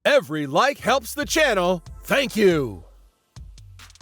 Every like helps the channel. Thank you.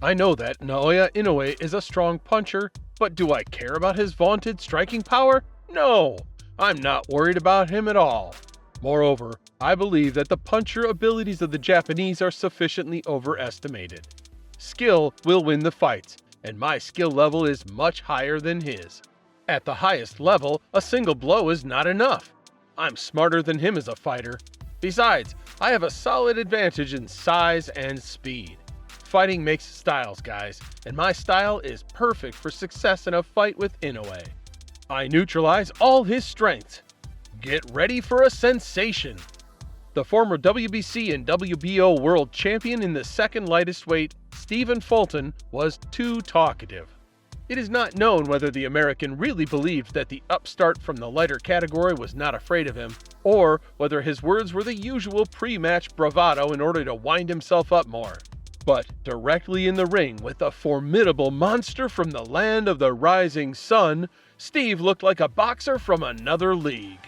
I know that Naoya Inoue is a strong puncher, but do I care about his vaunted striking power? No, I'm not worried about him at all. Moreover, I believe that the puncher abilities of the Japanese are sufficiently overestimated. Skill will win the fights, and my skill level is much higher than his. At the highest level, a single blow is not enough. I'm smarter than him as a fighter. Besides, I have a solid advantage in size and speed. Fighting makes styles, guys, and my style is perfect for success in a fight with Inoue. I neutralize all his strengths. Get ready for a sensation! The former WBC and WBO world champion in the second lightest weight, Stephen Fulton, was too talkative. It is not known whether the American really believed that the upstart from the lighter category was not afraid of him, or whether his words were the usual pre-match bravado in order to wind himself up more. But directly in the ring with a formidable monster from the land of the rising sun, Steve looked like a boxer from another league.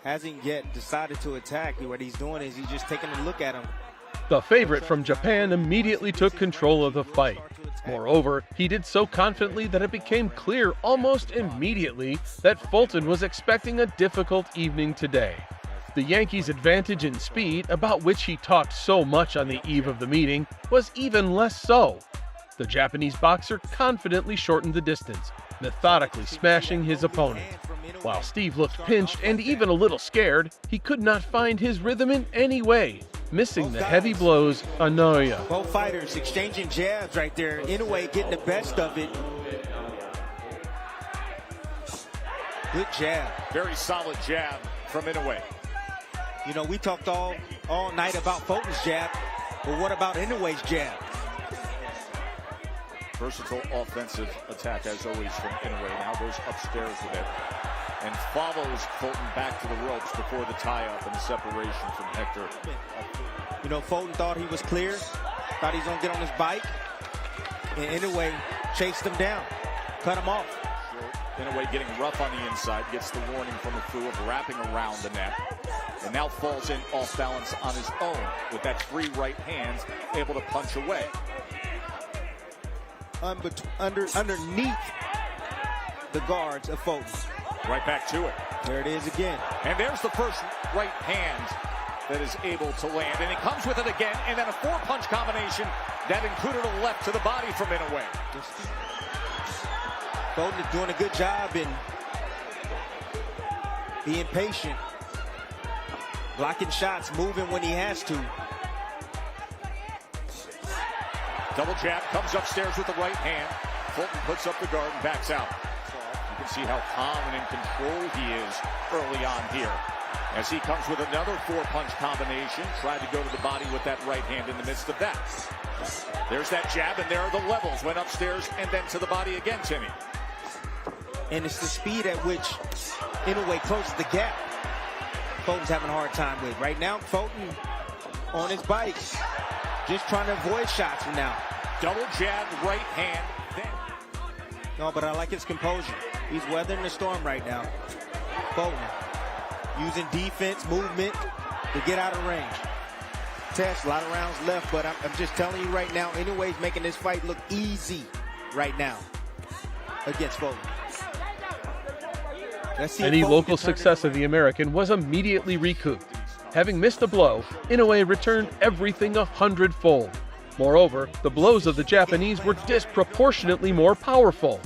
Hasn't yet decided to attack. What he's doing is he's just taking a look at him. The favorite from Japan immediately took control of the fight. Moreover, he did so confidently that it became clear almost immediately that Fulton was expecting a difficult evening today. The Yankees' advantage in speed, about which he talked so much on the eve of the meeting, was even less so. The Japanese boxer confidently shortened the distance, methodically smashing his opponent. While Steve looked pinched and even a little scared, he could not find his rhythm in any way, missing the heavy blows on Naoya. Both fighters exchanging jabs right there. Inoue getting the best of it. Good jab. Very solid jab from Inoue. You know, we talked all night about Fulton's jab, but what about Inoue's jab? Versatile offensive attack, as always, from Inoue. Now goes upstairs with it and follows Fulton back to the ropes before the tie-up and the separation from Hector. You know, Fulton thought he was clear, thought he was going to get on his bike, and Inoue chased him down, cut him off. Inoue getting rough on the inside, gets the warning from the crew of wrapping around the neck, and now falls in off balance on his own with that free right hand, able to punch away. Underneath the guards of Fulton. Right back to it. There it is again. And there's the first right hand that is able to land. And he comes with it again, and then a four-punch combination that included a left to the body from Inoue. Fulton is doing a good job in being patient, blocking shots, moving when he has to. Double jab, comes upstairs with the right hand. Fulton puts up the guard and backs out. You can see how calm and in control he is early on here. As he comes with another four-punch combination, tried to go to the body with that right hand in the midst of that. There's that jab, and there are the levels. Went upstairs and then to the body again, Timmy. And it's the speed at which Inoue closes the gap. Fulton's having a hard time with. Right now, Fulton on his bike, just trying to avoid shots from now. Double jab, right hand, then. No, but I like his composure. He's weathering the storm right now. Fulton using defense, movement to get out of range. Test, a lot of rounds left, but I'm just telling you right now, Inoue's making this fight look easy right now against Fulton. Any local success of the American was immediately recouped. Having missed a blow, Inoue returned everything 100-fold. Moreover, the blows of the Japanese were disproportionately more powerful.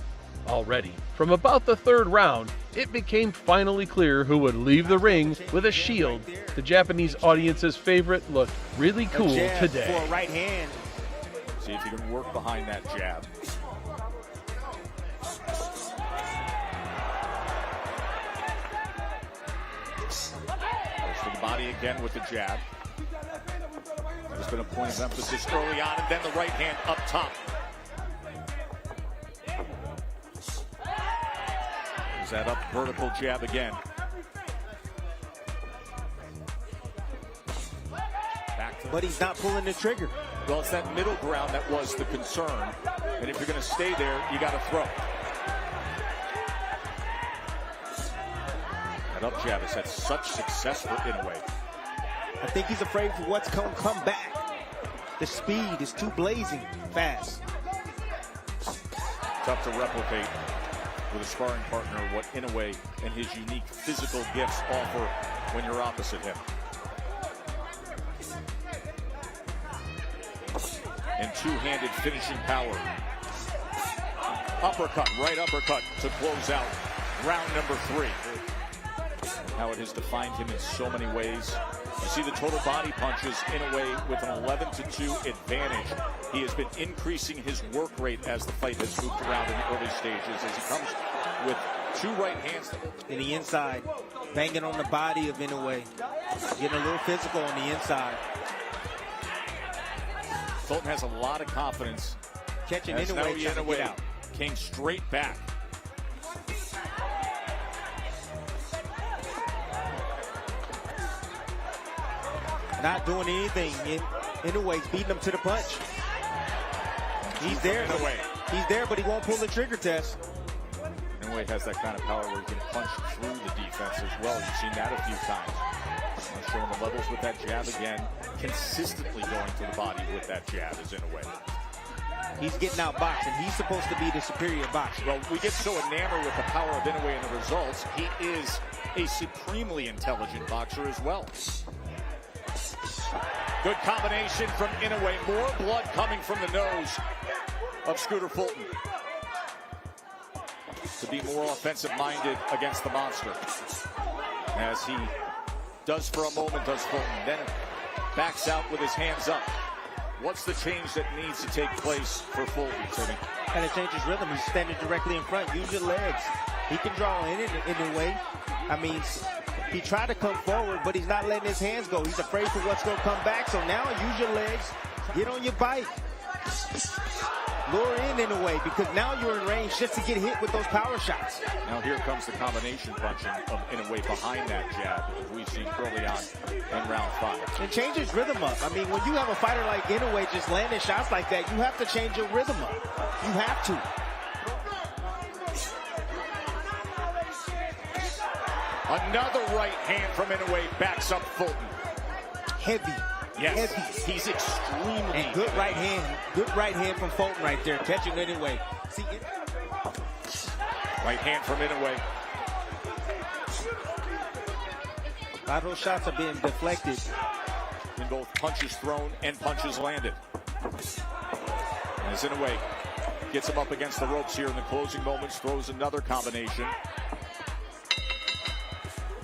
Already, from about the third round, it became finally clear who would leave the ring with a shield. The Japanese audience's favorite looked really cool today. For a right hand. See if you can work behind that jab. Goes to the body again with the jab. There's been a point of emphasis early on, and then the right hand up top. There's that up vertical jab again. But he's not pulling the trigger. Well, it's that middle ground that was the concern. And if you're going to stay there, you got to throw. That up jab has had such success for Inoue. I think he's afraid for what's going to come back. The speed is too blazing fast. Tough to replicate with a sparring partner what Inoue and his unique physical gifts offer when you're opposite him. And two-handed finishing power. Uppercut, right uppercut to close out round number 3. How it has defined him in so many ways. You see the total body punches Inoue with an 11-2 advantage. He has been increasing his work rate as the fight has moved around in the early stages as he comes with 2 right hands. In the inside, banging on the body of Inoue. Getting a little physical on the inside. Fulton has a lot of confidence. Catching As now Inoue came straight back. Not doing anything. Inoue's beating him to the punch. He's there. He's there, but he won't pull the trigger test. Inoue has that kind of power where he can punch through the defense as well. You've seen that a few times. Showing the levels with that jab again. Consistently going to the body with that jab is Inoue. He's getting out boxed, and he's supposed to be the superior boxer. Well, we get so enamored with the power of Inoue and the results. He is a supremely intelligent boxer as well. Good combination from Inoue. More blood coming from the nose of Scooter Fulton. To be more offensive-minded against the monster. As he does for a moment, does Fulton. Then backs out with his hands up. What's the change that needs to take place for Fulton, Timmy? Got to change his rhythm. He's standing directly in front. Use your legs. He can draw in a way. I mean, he tried to come forward, but he's not letting his hands go. He's afraid for what's going to come back. So now use your legs. Get on your bike. Lure in a way, because now you're in range just to get hit with those power shots. Now here comes the combination punching of Inoue behind that jab, as we've seen early on in round 5. And change his rhythm up. I mean, when you have a fighter like Inoue just landing shots like that, you have to change your rhythm up. You have to. Another right hand from Inoue backs up Fulton. Heavy. Yes, heavy. he's extremely and good right hand. Good right hand from Fulton right there. Catching Inoue. See, right hand from Inoue. A lot of those shots are being deflected. In both punches thrown and punches landed. As Inoue gets him up against the ropes here in the closing moments, throws another combination.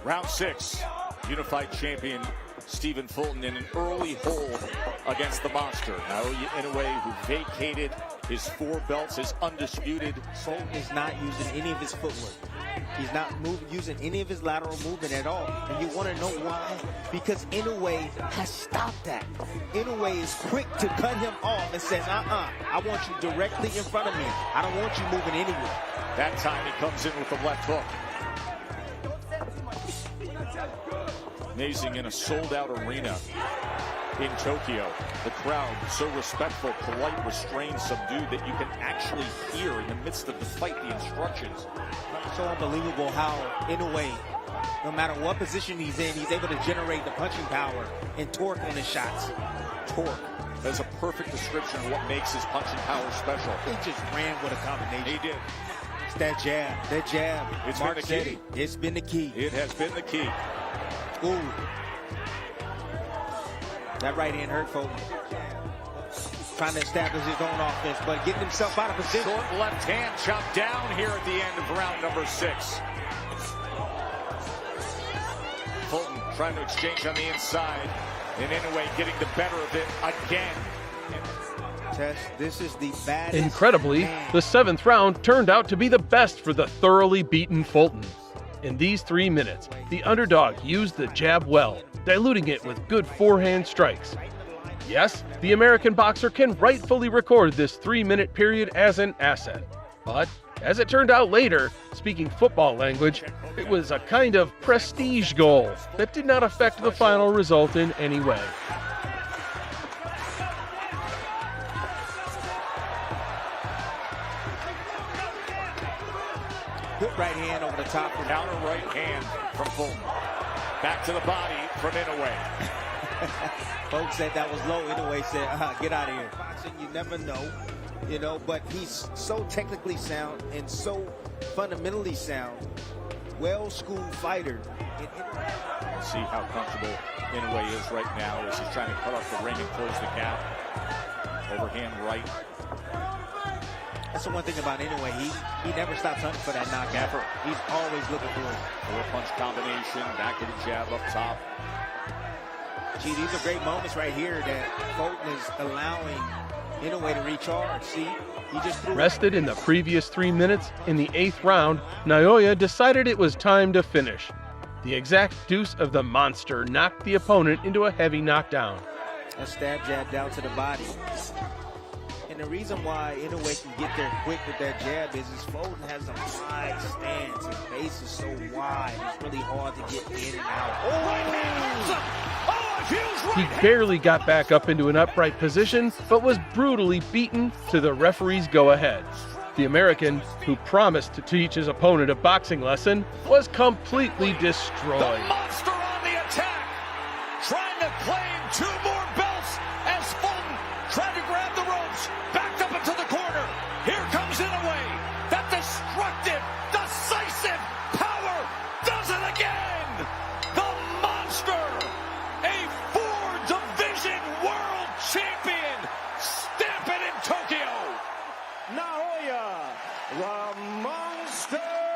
Round 6, unified champion Stephen Fulton in an early hold against the monster. Now Inoue, who vacated his 4 belts, is undisputed. Fulton is not using any of his footwork. He's not using any of his lateral movement at all. And you want to know why? Because Inoue has stopped that. Inoue is quick to cut him off and says, I want you directly in front of me. I don't want you moving anywhere. That time he comes in with the left hook. Amazing, in a sold-out arena in Tokyo. The crowd so respectful, polite, restrained, subdued that you can actually hear in the midst of the fight the instructions. So unbelievable how Inoue, no matter what position he's in, he's able to generate the punching power and torque on his shots. Torque. That's a perfect description of what makes his punching power special. He just ran with a combination. He did. It's that jab. That jab. It's been the key. It's been the key. It has been the key. Ooh. That right hand hurt Fulton. Trying to establish his own offense, but getting himself out of position. Short left hand chopped down here at the end of round number 6. Fulton trying to exchange on the inside, and Inoue getting the better of it again. Tess, this is the baddest. Incredibly, the 7th round turned out to be the best for the thoroughly beaten Fulton. In these 3 minutes, the underdog used the jab well, diluting it with good forehand strikes. Yes, the American boxer can rightfully record this 3-minute period as an asset. But, as it turned out later, speaking football language, it was a kind of prestige goal that did not affect the final result in any way. Good right hand over the top. Counter right hand from Fulton. Back to the body from Inoue. Folks said that was low. Inoue said, get out of here. Boxing, you never know, but he's so technically sound and so fundamentally sound. Well-schooled fighter. See how comfortable Inoue is right now as he's trying to cut off the ring and close the gap. Overhand right. That's the one thing about Inoue. He never stops hunting for that knockout. Never. He's always looking for it. Four-punch combination, back to the jab up top. Gee, these are great moments right here that Fulton is allowing Inoue to recharge. See, he just threw Rested in the previous 3 minutes, in the 8th round, Naoya decided it was time to finish. The exact deuce of the monster knocked the opponent into a heavy knockdown. a stab jab down to the body. And the reason why Inoue can get there quick with that jab is Fulton has a wide stance. His base is so wide, it's really hard to get in and out. He barely got back up into an upright position, but was brutally beaten to the referee's go-ahead. The American, who promised to teach his opponent a boxing lesson, was completely destroyed. The monster on the attack, trying to claim 2 more belts as Fulton tried to grab the ropes, backed up into the corner. Here comes Inoue. That destructive, decisive power does it again. The monster, a 4-division world champion, stamping in Tokyo. Naoya, the monster.